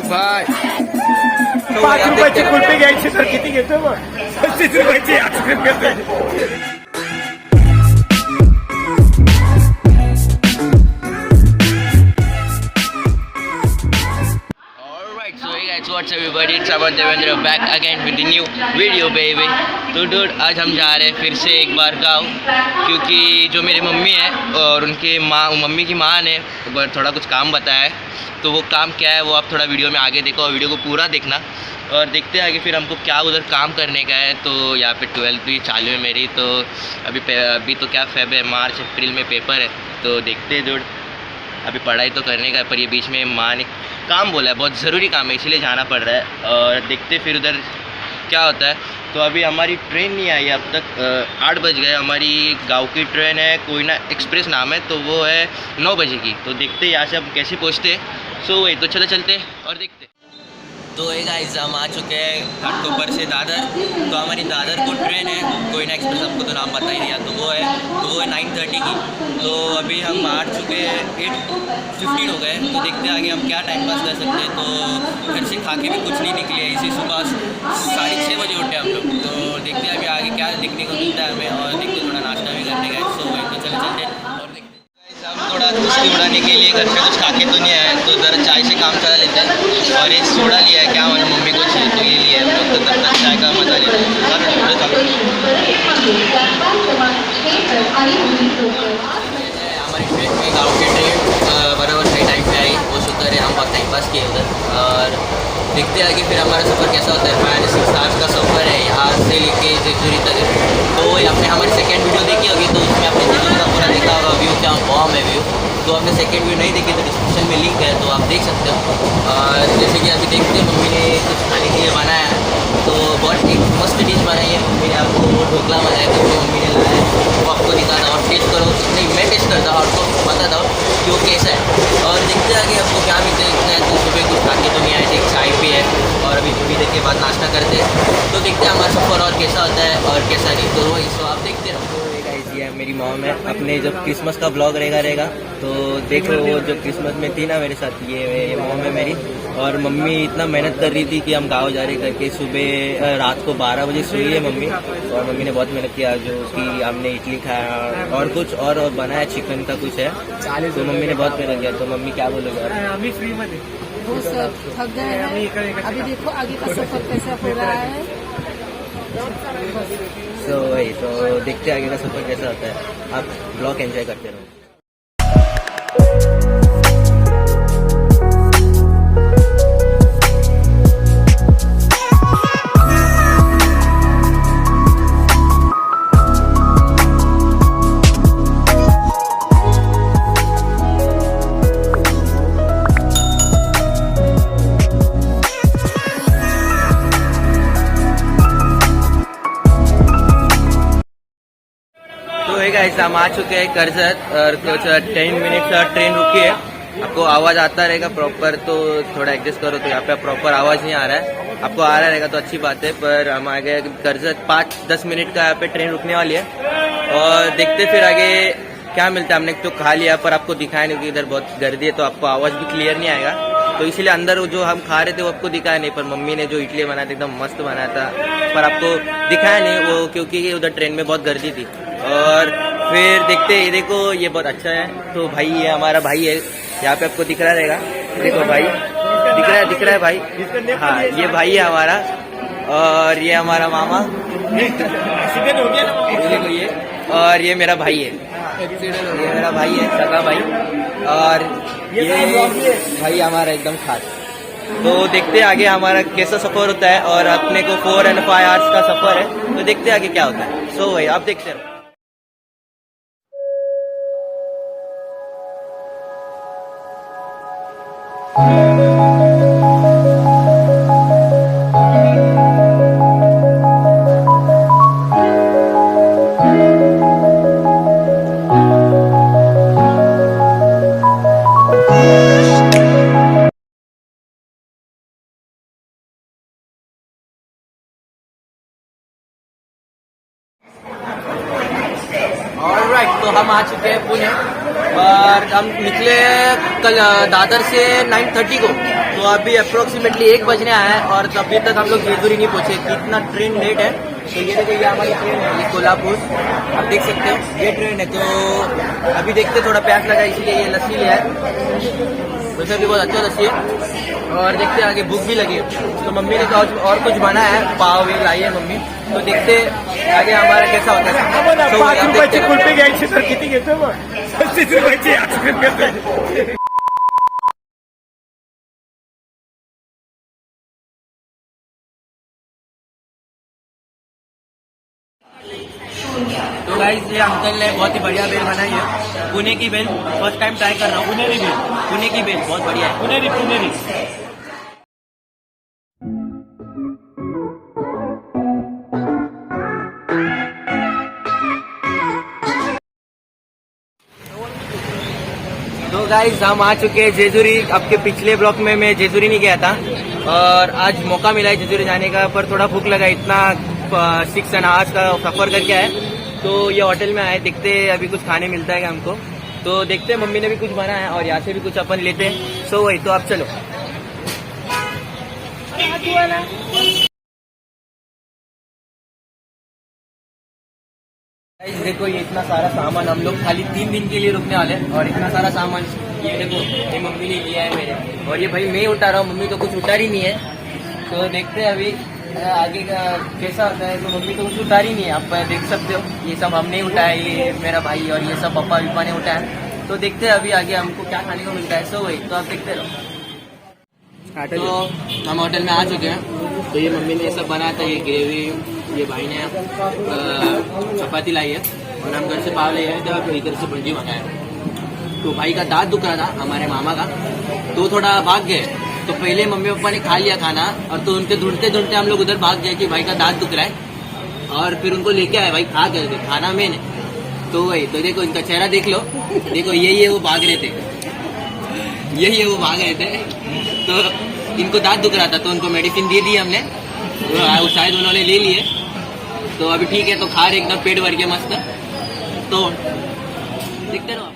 भाई 5 रुपयाची कुल्फी घ्यायची तर किती घेतो मग? 35 रुपयाची आईस्क्रीम घेतोय. So hey guys, what's up everybody? It's about Devendra back again with the new video baby. तो dude आज हम जा रहे हैं फिर से एक बार गाँव, क्योंकि जो मेरी मम्मी है और उनके मम्मी की माँ ने थोड़ा कुछ काम बताया है. तो वो काम क्या है वो आप थोड़ा वीडियो में आगे देखो और वीडियो को पूरा देखना और देखते हैं आगे फिर हमको क्या उधर काम करने का है. तो यहाँ पे 12th भी चालू है मेरी, तो अभी तो क्या फेब है, मार्च अप्रैल में पेपर है. तो देखते हैं dude, अभी पढ़ाई तो करने का है पर ये बीच में माँ ने काम बोला है, बहुत ज़रूरी काम है इसलिए जाना पड़ रहा है. और देखते फिर उधर क्या होता है. तो अभी हमारी ट्रेन नहीं आई अब तक, 8 बज गए. हमारी गांव की ट्रेन है, कोयना एक्सप्रेस नाम है, तो वो है 9 बजे की. तो देखते यहाँ से हम कैसे पहुँचते हैं. सो वही तो चलते और देखते. तो एक गाइस हम आ चुके हैं घाटकोपर से दादर. तो हमारी दादर को ट्रेन है कोयना एक्सप्रेस, आपको तो नाम बता ही दिया. तो वो है 9:30 की. तो अभी हम आ चुके हैं, 8:15 हो गए. तो देखते हैं आगे हम क्या टाइम पास कर सकते हैं. तो घर से खा के भी कुछ नहीं निकले, इसी सुबह 6:30 बजे उठे हम लोग. तो देखते हैं अभी आगे क्या देखने को मिलता है हमें, और देखते थोड़ा नाश्ता भी करने का. सो वही तो चलते और देखते. हम थोड़ा कुश्ती उड़ाने के लिए घर पे कुछ खा के तो नहीं आया, तो ज़रा चाय से काम चला लेते हैं. और एक सोडा लिया है, क्या मालूम मम्मी को चाहिए तो ये लिया है. हम लोग तो तब तक चाय का मजा लेते हैं. हमारी ट्रेन में गाँव की ट्रेन बराबर सही टाइम पे आई, वो शुक्र है. हम बहुत टाइम पास किए उधर. और देखते आगे फिर हमारा सफ़र कैसा होता है. 5-6 आवर्स का सफ़र है यहाँ से लेके जेजुरी तक. तो आपने हमारी सेकेंड वीडियो देखी होगी, तो उसमें आपने जेजुरी का पूरा देखा होगा व्यू, क्या बॉम है व्यू. तो आपने सेकेंड वीडियो नहीं देखी तो डिस्क्रिप्शन में लिंक है, तो आप देख सकते हो. और जैसे कि अभी देखते हैं मम्मी ने कुछ खाने के लिए बनाया है. तो बहुत एक मस्त डिश बनाई है मम्मी ने. आपको वो ढोकला बनाया था जो मम्मी ने लाया है, वो आपको दिखाता और टेस्ट करो. नहीं, मैं टेस्ट करता हूँ, आपको बताता हूँ कि वो कैसा है. और देखते आगे आपको क्या मिलता है. इतना है तो सुबह कुछ खा के तो नहीं आए थे, चाय भी है और अभी थोड़ी देर के बाद नाश्ता करते हैं. तो देखते हैं हमारा सफ़र और कैसा होता है और कैसा नहीं. तो वही सो आप देखते रहो. ये है मेरी मॉम है, अपने जब क्रिसमस का ब्लॉग रहेगा तो देखो वो जो क्रिसमस में थी ना मेरे साथ, ये मॉम है मेरी. और मम्मी इतना मेहनत कर रही थी कि हम गाँव जा रहे करके. सुबह रात को 12 बजे सोई है मम्मी, और मम्मी ने बहुत मेहनत किया. जो कि हमने इडली खाया और कुछ और बनाया, चिकन का कुछ है. तो मम्मी ने बहुत मेहनत किया. तो मम्मी क्या बोलोगे? आम्ही फ्री मध्ये वो सब थक गए हैं. अभी देखो आगे का सफर कैसा हो रहा है. तो वही तो देखते आगे का सफर कैसा होता है. आप ब्लॉग एंजॉय करते रहो. गाइस हम आ चुके हैं करजत और कुछ 10 मिनट ट्रेन रुकी है. आपको आवाज़ आता रहेगा प्रॉपर, तो थोड़ा एडजस्ट करो. तो यहाँ पे प्रॉपर आवाज़ नहीं आ रहा है, आपको आ रहा रहेगा तो अच्छी बात है. पर हम आ गए करजत, 5-10 मिनट का यहाँ पे ट्रेन रुकने वाली है. और देखते फिर आगे क्या मिलता है. हमने तो खा लिया पर आपको दिखाया नहीं क्योंकि इधर बहुत गर्दी है, तो आपको आवाज़ भी क्लियर नहीं आएगा. तो इसीलिए अंदर जो हम खा रहे थे वो आपको दिखाया नहीं. पर मम्मी ने जो इडली बनाया था एकदम मस्त बनाया था, पर आपको दिखाया नहीं वो क्योंकि उधर ट्रेन में बहुत गर्दी थी. और फिर देखते ये देखो ये बहुत अच्छा है. तो भाई ये हमारा भाई है, यहाँ पे आपको दिख रहा रहेगा. देखो भाई दिख रहा है भाई. हाँ ये भाई है हमारा, और ये हमारा मामा. देखो ये, और ये मेरा भाई है. ये मेरा भाई है, सगा भाई. और ये भाई हमारा एकदम खास. तो देखते आगे हमारा कैसा सफर होता है. और अपने को 4 and 5 आवर्स का सफर है, तो देखते आगे क्या होता है. सो भाई आप देखते रहो. ऑलराइट, तो हम आ चुके हैं पुणे और हम निकले कल दादर से 9:30 को, तो अभी अप्रोक्सीमेटली 1 बजने आया है और अभी तक हम लोग जेजुरी नहीं पहुंचे। कितना ट्रेन लेट है। तो ये देखो, ये हमारी ट्रेन है, ये कोल्हापुर, आप देख सकते हो ये ट्रेन है। तो अभी देखते, थोड़ा प्यास लगा इसलिए ये लस्सी लिया है। वैसे भी बहुत अच्छा लस्सी है। और देखते आगे, भूख भी लगी है। तो मम्मी ने कहा और कुछ बना है, पाव ये लाई है मम्मी। तो देखते आगे हमारा कैसा होता है। तो 5 रुपयाची कुल्फी घ्यायची तर किती घेतो मग? 35 रुपयाची आईस्क्रीम घेतोय. तो गाइस, ये अंकल ने बहुत ही बढ़िया बेल बनाई है। पुणे की बेल, फर्स्ट टाइम ट्राई कर रहा हूँ। पुणे की बेल बहुत बढ़िया है। पुणेरी। तो गाइस, हम आ चुके हैं जेजुरी। आपके पिछले ब्लॉक में मैं जेजुरी नहीं गया था और आज मौका मिला है जेजुरी जाने का, पर थोड़ा भूख लगा। इतना 6 आवर्स का सफर करके आए, तो ये होटल में आए। देखते अभी कुछ खाने मिलता है क्या हमको। तो देखते, मम्मी ने भी कुछ बना है और यहाँ से भी कुछ अपन लेते हैं। सो वही, तो आप चलो। गाइस देखो, ये इतना सारा सामान, हम लोग खाली 3 दिन के लिए रुकने वाले हैं और इतना सारा सामान ये देखो, ये मम्मी ने लिया है मेरे। और ये भाई मैं उठा रहा हूँ, मम्मी तो कुछ उतारी नहीं है। तो देखते हैं अभी आगे का कैसा होता है। तो मम्मी तो कुछ उतारी नहीं है, आप देख सकते हो। ये सब हमने उठाया, ये मेरा भाई और ये सब पप्पा विपा ने उठाया। तो देखते हैं अभी आगे हमको क्या खाने को मिलता है। सो वही, तो आप देखते रहो। तो हम होटल में आ चुके हैं। तो ये मम्मी ने ये सब बनाया था, ये ग्रेवी, ये भाई ने चपाती लाई है और हम घर से पाव ले आए थे और इधर से भंजी मंगाया। तो भाई का दांत दुख रहा था, हमारे मामा का, तो थोड़ा भाग गए। तो पहले मम्मी पापा ने खा लिया खाना और तो उनके ढूंढते ढूंढते हम लोग उधर भाग गए कि भाई का दांत दुख रहा है। और फिर उनको लेके आए, भाई खा गए थे खाना मैंने। तो वही, तो देखो इनका चेहरा देख लो, देखो यही है वो भाग रहे थे, यही है वो भाग रहे थे। तो इनको दांत दुख रहा था, तो उनको मेडिसिन दे दी हमने, वो शायद उन्होंने ले लिए। तो अभी ठीक है, तो खा रहे एकदम पेट भर के मस्त। तो देखते रहो।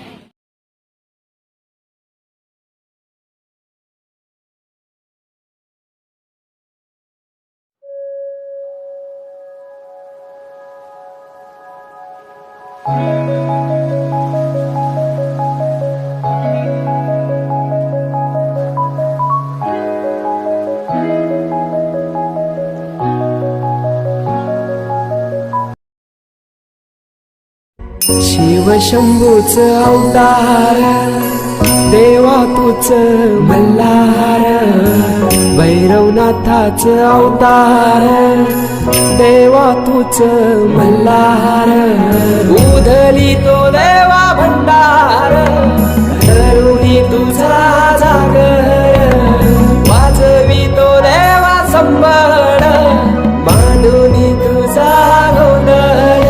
शिवशंभूच अवतार, देवा तूच मल्हार, भैरवनाथाच अवतार, देवा तूच मल्हार, उधली तो देवा भंडार, करुणी तुझा जागर, वाजवी तो देवा संबळ, मांडुनी तुझा गोंधळ.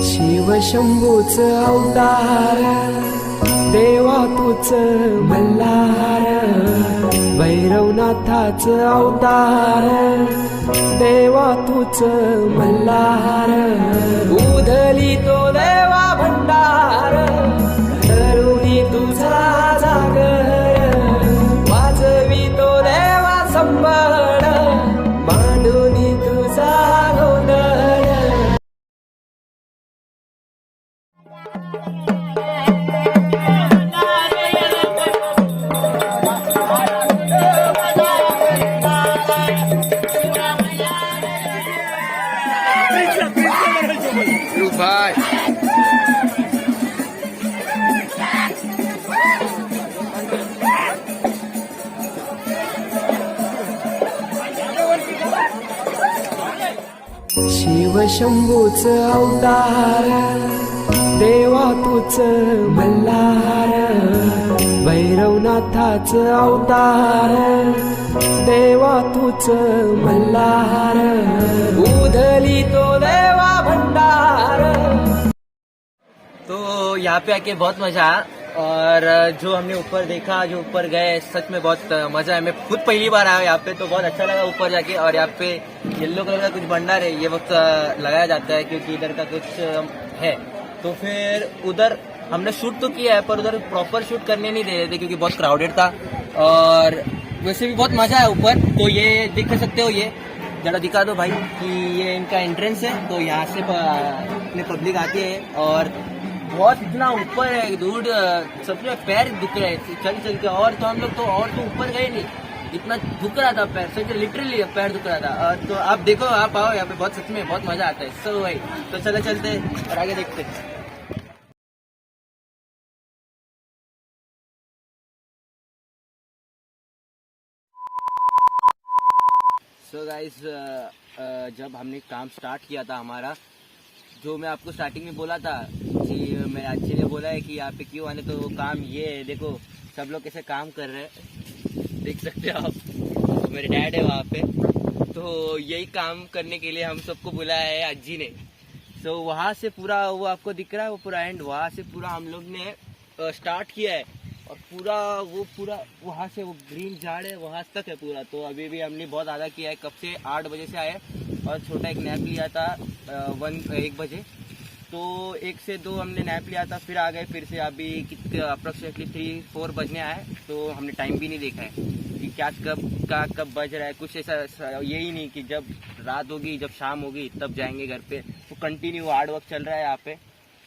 शिवशंभूच अवतार, देवा तूच मल्हार, भैरवनाथाच अवतार, देवा तूच मल्हार, उधली तो देवा भंडार, करुणी तुझा जागर, वाजवी तो देवा संबळ, मांडुनी तुझा गोंधळ. भाई शिवशंभूच अवतार, देवा तूच मल्हार, भैरवनाथाच अवतार, देवा तूच मल्हार, उधली तो देवा भंडार. तो यहाँ पे आके बहुत मजा आया और जो हमने ऊपर देखा, जो ऊपर गए, सच में बहुत मजा है. मैं खुद पहली बार आया यहाँ पे, तो बहुत अच्छा लगा ऊपर जाके. और यहाँ पे येलो कलर का कुछ भंडार है, ये वक्त लगाया जाता है क्योंकि इधर का कुछ है. तो फिर उधर हमने शूट तो किया है पर उधर प्रॉपर शूट करने नहीं दे रहे थे क्योंकि बहुत क्राउडेड था। और वैसे भी बहुत मजा है ऊपर। तो ये देख सकते हो, ये जरा दिखा दो भाई कि ये इनका एंट्रेंस है। तो यहाँ से अपने पब्लिक आती है और बहुत इतना ऊपर है दूर, सबसे पैर दुख रहे चल चल के। और तो हम लोग तो और तो ऊपर गए नहीं, इतना दुख रहा था पैर, सच लिटरली पैर दुख रहा था। तो आप देखो, आप आओ यहाँ पे, बहुत सच में बहुत मजा आता है। सो भाई तो चले चलते और आगे देखते। सो गाइस, जब हमने काम स्टार्ट किया था हमारा, जो मैं आपको स्टार्टिंग में बोला था कि मेरे अच्छे ने बोला है कि यहाँ पे क्यों आने, तो वो काम ये है। देखो सब लोग कैसे काम कर रहे हैं, देख सकते हो आप। तो मेरे डैड है वहाँ पे, तो यही काम करने के लिए हम सबको बुलाया है अज्जी ने। तो वहाँ से पूरा वो आपको दिख रहा है, वो पूरा एंड, वहाँ से पूरा हम लोग ने स्टार्ट किया है। और पूरा वहाँ से वो ग्रीन झाड़ है वहाँ तक है पूरा। तो अभी भी हमने बहुत आधा किया है, कब से 8 बजे से आए और छोटा एक नैप लिया था 1 बजे। तो 1 से 2 हमने नैप लिया था, फिर आ गए फिर से। अभी कितने अप्रोक्सीमेटली 3-4 बजने आए, तो हमने टाइम भी नहीं देखा है कि क्या कब बज रहा है। कुछ ऐसा यही नहीं कि जब रात होगी, जब शाम होगी तब जाएंगे घर पे। तो कंटिन्यू हार्ड वर्क चल रहा है यहाँ पे।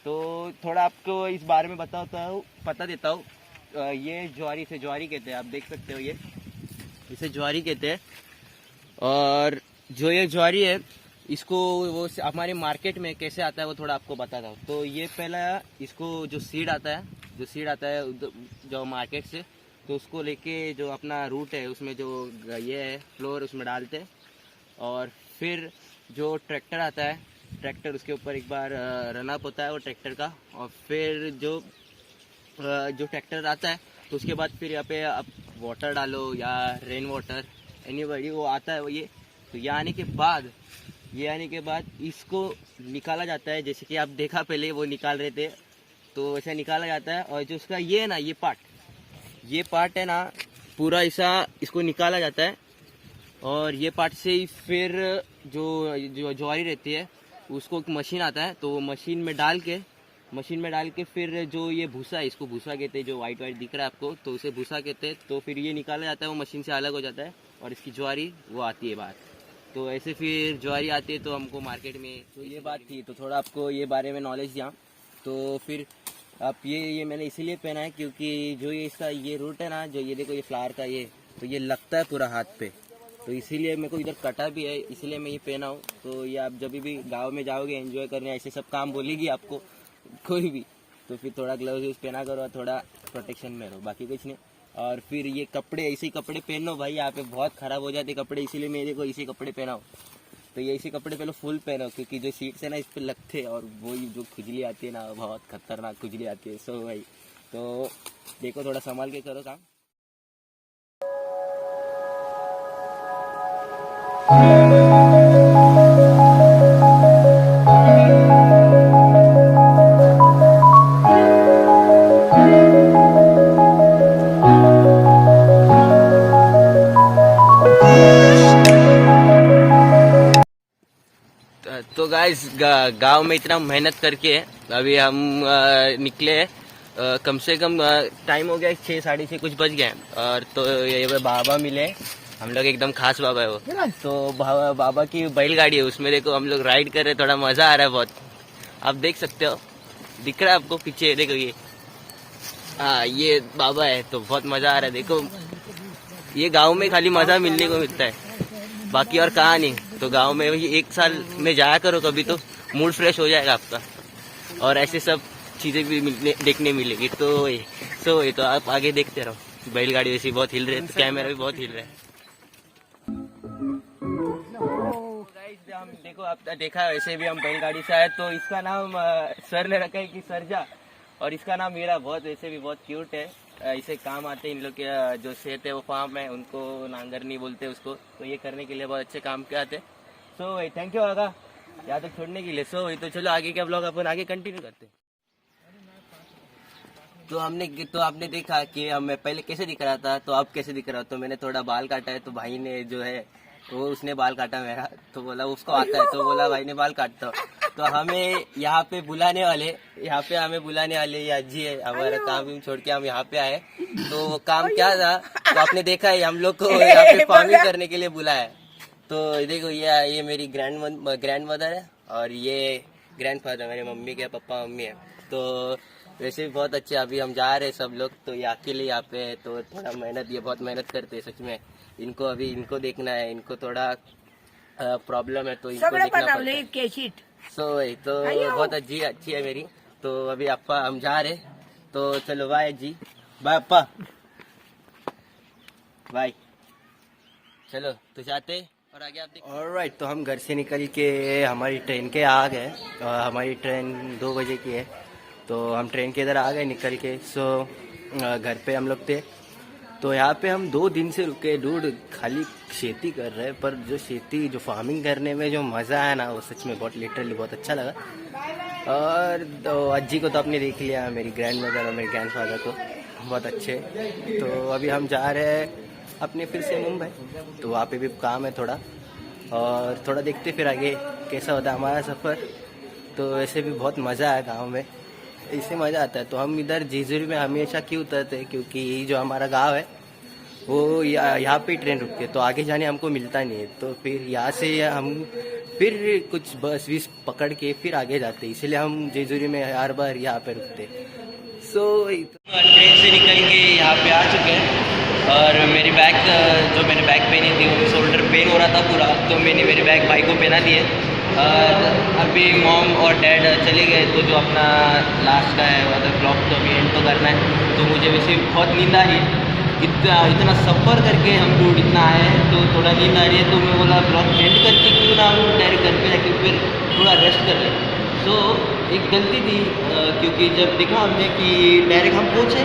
तो थोड़ा आपको इस बारे में पता देता हूँ। ये ज्वारी कहते हैं, आप देख सकते हो, ये इसे ज्वारी कहते हैं। और जो ये ज्वारी है, इसको वो हमारे मार्केट में कैसे आता है वो थोड़ा आपको बताता हूँ। तो ये पहला इसको जो सीड आता है जो मार्केट से, तो उसको लेके जो अपना रूट है उसमें जो ये है फ्लोर, उसमें डालते हैं। और फिर जो ट्रैक्टर आता है, ट्रैक्टर उसके ऊपर एक बार रनअप होता है वो ट्रैक्टर का। और फिर जो ट्रैक्टर आता है, तो उसके बाद फिर यहाँ पे आप वाटर डालो या रेन वाटर, एनीबॉडी वो आता है वो ये। तो ये आने के बाद इसको निकाला जाता है, जैसे कि आप देखा पहले वो निकाल रहे थे, तो ऐसा निकाला जाता है। और जो उसका ये है ना, ये पार्ट है ना, पूरा ऐसा इसको निकाला जाता है। और ये पार्ट से ही फिर जो ज्वारी रहती है उसको एक मशीन आता है, तो वो मशीन में डाल के फिर जो ये भूसा है, इसको भूसा कहते हैं, जो वाइट दिख रहा है आपको, तो उसे भूसा कहते हैं। तो फिर ये निकाला जाता है, वो मशीन से अलग हो जाता है और इसकी ज्वारी वो आती है बाहर। तो ऐसे फिर ज्वारी आती है तो हमको मार्केट में, तो ये बात थी। तो थोड़ा आपको ये बारे में नॉलेज दिया। तो फिर आप ये मैंने इसीलिए पहना है क्योंकि जो ये इसका ये रूट है ना, जो ये देखो ये फ्लावर का ये, तो ये लगता है पूरा हाथ पे, तो इसीलिए मेरे को इधर कटा भी है, इसलिए मैं ये पहना हूँ। तो ये आप जब भी गाँव में जाओगे एंजॉय करने, ऐसे सब काम बोलेगी आपको कोई भी, तो फिर थोड़ा ग्लव्स यूज पहना करो, थोड़ा प्रोटेक्शन में रहो, बाकी कुछ नहीं। और फिर ये कपड़े, ऐसे कपड़े पहनो भाई, यहाँ पे बहुत खराब हो जाते कपड़े, इसीलिए मेरे को इसी कपड़े पहनाओ। तो ये इसी कपड़े पहले फुल पहनो, क्योंकि जो सीट्स है ना इस पर लगते हैं और वही जो खुजली आती है ना, बहुत खतरनाक खुजली आती है। सो भाई तो देखो, थोड़ा संभाल के करो काम। तो गाइस, गांव में इतना मेहनत करके अभी हम निकले, कम से कम टाइम हो गया 6, 6:30 कुछ बज गए। और तो ये बाबा मिले, हम लोग एकदम खास बाबा है वो। तो बाबा की बैलगाड़ी है, उसमें देखो हम लोग राइड कर रहे, थोड़ा मजा आ रहा है बहुत। आप देख सकते हो, दिख रहा है आपको पीछे, देखो ये ये बाबा है, तो बहुत मजा आ रहा है। देखो ये गाँव में खाली मजा मिलने को मिलता है, बाकी और कहाँ नहीं। तो गांव में 1 साल में जाया करो कभी, तो मूड फ्रेश हो जाएगा आपका, और ऐसे सब चीज़ें भी देखने मिलेगी। तो आप आगे देखते रहो। बैलगाड़ी वैसे बहुत हिल रहे हैं, तो कैमरा भी बहुत हिल रहा है। हम देखो, आप देखा वैसे भी हम बैलगाड़ी से आए। तो इसका नाम सर ने रखा है कि सरजा, और इसका नाम मेरा बहुत वैसे भी बहुत क्यूट है। इसे काम आते हैं इन लोग के, जो सेहत है वो फार्म है, उनको नांगरनी बोलते हैं उसको। तो ये करने के लिए बहुत अच्छे काम के आते हैं। सो भाई थैंक यू आगा यहाँ तक छोड़ने के लिए। सो भाई तो चलो आगे का ब्लॉग अपन आगे कंटिन्यू करते हैं। तो आपने देखा कि मैं पहले कैसे दिख रहा था, तो अब कैसे दिख रहा हो। तो मैंने थोड़ा बाल काटा है, तो भाई ने जो है वो उसने बाल काटा मेरा, तो बोला उसको आता है, तो बोला भाई ने बाल काटता। तो हमें यहाँ पे बुलाने वाले ये अज्जी है, हमारा काम छोड़ के हम यहाँ पे आए। तो वो काम क्या था तो आपने देखा है, हम लोग को यहाँ पे फार्मिंग करने के लिए बुलाया। तो देखो ये मेरी ग्रैंड मदर है और ये ग्रैंडफादर मेरे मम्मी के पापा मम्मी है। तो वैसे भी बहुत अच्छे, अभी हम जा रहे हैं सब लोग, तो ये अकेले यहाँ पे है, तो थोड़ा मेहनत, ये बहुत मेहनत करते हैं सच में। इनको देखना है, इनको थोड़ा प्रॉब्लम है तो इनको देखना पड़ता है। तो बहुत अच्छी है मेरी। तो अभी अप्पा हम जा रहे, तो चलो बाय जी, बाय अप्पा, बाय। चलो तो जाते और आगे आप देखो। ऑलराइट, तो हम घर से निकल के हमारी ट्रेन के आ गए। हमारी ट्रेन 2 बजे की है, तो हम ट्रेन के इधर आ गए निकल के। सो घर पे हम लोग थे, तो यहाँ पे हम 2 दिन से रुके। डूड खाली खेती कर रहे हैं, पर जो फार्मिंग करने में जो मज़ा है ना, वो सच में बहुत लिटरली बहुत अच्छा लगा। और तो अज्जी को तो आपने देख लिया, मेरी ग्रैंड मदर और मेरे ग्रैंडफादर को बहुत अच्छे। तो अभी हम जा रहे हैं अपने फिर से मुंबई, तो वहाँ पे भी काम है थोड़ा, और थोड़ा देखते फिर आगे कैसा होता है हमारा सफ़र। तो वैसे भी बहुत मज़ा आया गाँव में, इससे मज़ा आता है। तो हम इधर जेजुरी में हमेशा क्यों उतरते हैं, क्योंकि जो हमारा गांव है वो यहाँ पे ट्रेन रुकती है, तो आगे जाने हमको मिलता नहीं है। तो फिर यहाँ से हम फिर कुछ बस पकड़ के फिर आगे जाते, इसलिए हम जेजुरी में हर बार यहाँ पे रुकते। सो ट्रेन से निकल के यहाँ पे आ चुके हैं, और मेरी बैग जो मैंने बैग पहनी थी वो शोल्डर पेन हो रहा था पूरा, तो मैंने मेरे बैग भाई को पहना दिए। और अभी मॉम और डैड चले गए, तो जो अपना लास्ट का है मतलब ब्लॉग तो अभी एंड तो करना है। तो मुझे वैसे बहुत नींद आ रही है, इतना सफ़र करके हम लोग इतना आए हैं, तो थोड़ा नींद आ रही है। तो मैं बोला ब्लॉग एंड करके क्यों ना हम डायरेक्ट घर पे जाके फिर थोड़ा रेस्ट कर लें। तो एक गलती थी, क्योंकि जब देखा हमने कि डायरेक्ट हम पहुँचे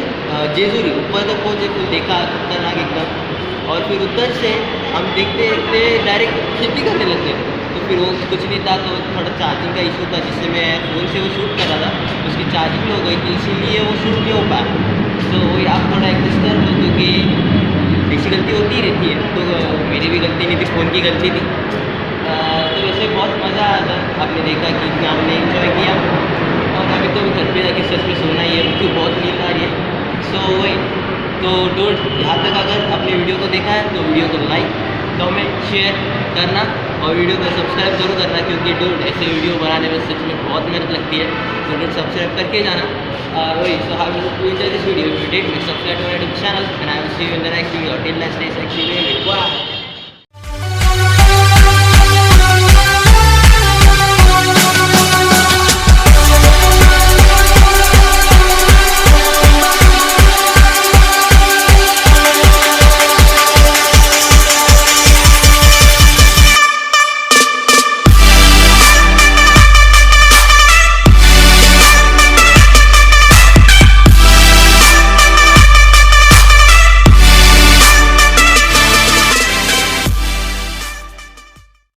जेजुरी, ऊपर तक पहुँचे, फिर देखा खतरनाक एकदम, और फिर उधर से हम देखते देखते डायरेक्ट खेती करने लगे। तो फिर वो कुछ नहीं था, तो थोड़ा चार्जिंग का इशू था, जिससे मैं फ़ोन से वो शूट कर रहा था, उसकी चार्जिंग हो गई थी, इसीलिए वो शूट नहीं हो पाया। तो वही आप थोड़ा एडजस्ट कर लो, क्योंकि ऐसी गलती होती ही रहती है। तो मेरी भी गलती नहीं थी, फ़ोन की गलती थी। तो वैसे बहुत मज़ा आया था, आपने देखा कि इतना हमने इन्जॉय किया। और अभी तो घर पे जाके सच में सोना ही है, क्योंकि बहुत नींद आ रही है। सो वही, तो डूड यहाँ तक अगर आपने वीडियो को देखा है तो वीडियो को लाइक कमेंट शेयर करना, और वीडियो को सब्सक्राइब जरूर करना, क्योंकि डूड ऐसे वीडियो बनाने में सच में बहुत मेहनत लगती है। तो डूड सब्सक्राइब करके जाना। और वही, so how you enjoy this video, if you did, subscribe to my channel, and I will see you in the next video. Till next day,